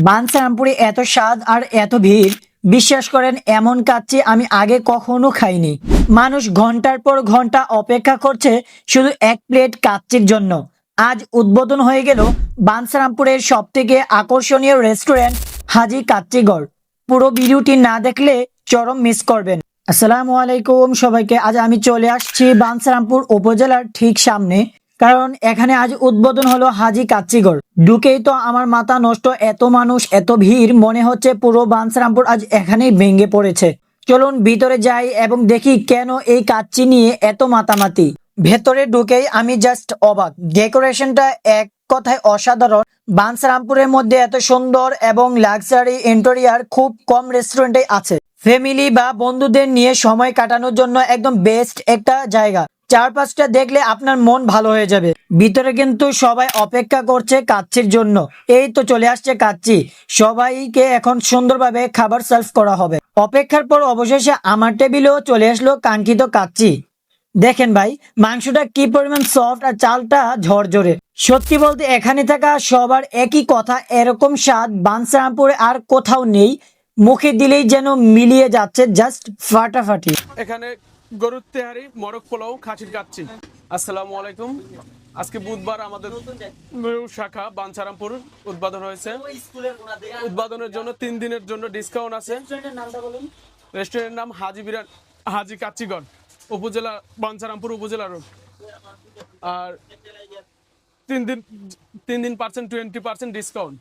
বাঞ্ছারামপুরে এত স্বাদ আর এত ভিড়, বিশ্বাস করেন এমন কাচ্চি আমি আগে কখনো খাইনি। মানুষ ঘন্টার পর ঘন্টা অপেক্ষা করছে শুধু এক প্লেট কাচ্চির জন্য। আজ উদ্বোধন হয়ে গেল বাঞ্ছারামপুরের সব থেকে আকর্ষণীয় রেস্টুরেন্ট হাজি কাচ্চিঘর। পুরো ভিডিওটি না দেখলে চরম মিস করবেন। আসসালামু আলাইকুম সবাইকে। আজ আমি চলে আসছি বাঞ্ছারামপুর উপজেলার ঠিক সামনে, কারণ এখানে আজ উদ্বোধন হলো হাজি কাচ্চিঘর। ঢুকেই তো আমার মাথা নষ্ট, এত মানুষ এত ভিড়, মনে হচ্ছে পুরো বাঞ্ছারামপুর আজ এখানেই ভেঙে পড়েছে। চলুন ভিতরে যাই এবং দেখি কেন এই কাচ্চি নিয়ে এত মাতামাতি। ভেতরে ঢুকেই আমি জাস্ট অবাক, ডেকোরেশনটা এক কথায় অসাধারণ। বাঞ্ছারামপুরের মধ্যে এত সুন্দর এবং লাক্সারি ইন্টেরিয়ার খুব কম রেস্টুরেন্টে আছে। ফ্যামিলি বা বন্ধুদের নিয়ে সময় কাটানোর জন্য একদম বেস্ট একটা জায়গা। চারপাশটা দেখলে আপনার মন ভালো হয়ে যাবে। ভিতরে কিন্তু সবাই অপেক্ষা করছে কাচ্চির জন্য। এই তো চলে আসছে কাচ্চি, সবাইকে এখন সুন্দরভাবে খাবার সার্ভ করা হবে। অপেক্ষার পর অবশেষে আমার টেবিলেও চলে আসলো কাঙ্ক্ষিত কাচ্চি। দেখেন ভাই, মাংসটা কি পরিমাণ সফট আর চালটা ঝরঝরে। সত্যি বলতে এখানে থাকা সবার একই কথা, এরকম স্বাদ বাঞ্ছারামপুরে আর কোথাও নেই। মুখে দিলেই যেন মিলিয়ে যাচ্ছে, জাস্ট ফাটাফাটি। এখানে গরুর তেহারি, মরক পোলাও, খাসির কাচ্চি। আসসালামু আলাইকুম। আজকে বুধবার আমাদের নিউ শাখা বাঞ্ছারামপুর উদ্বোধন হয়েছে। উদ্বোধনের জন্য 3 দিনের জন্য ডিসকাউন্ট আছে। রেস্টুরেন্টের নাম হাজি কাচ্চিঘর, উপজেলা বাঞ্ছারামপুর উপজেলা রোড। আর 3 দিন 20% ডিসকাউন্ট।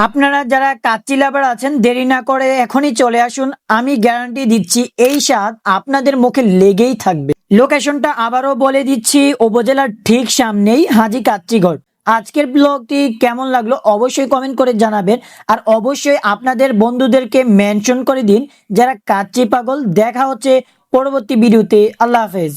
আপনারা যারা কাচ্চি লাভার আছেন, দেরি না করে এখনই চলে আসুন। আমি গ্যারান্টি দিচ্ছি এই স্বাদ আপনাদের মুখে লেগেই থাকবে। লোকেশনটা আবারও বলে দিচ্ছি, উপজেলার ঠিক সামনেই হাজি কাচ্চিঘর। আজকের ব্লগটি কেমন লাগলো অবশ্যই কমেন্ট করে জানাবেন, আর অবশ্যই আপনাদের বন্ধুদেরকে মেনশন করে দিন যারা কাচ্চি পাগল। দেখা হচ্ছে পরবর্তী ভিডিওতে। আল্লাহ হাফেজ।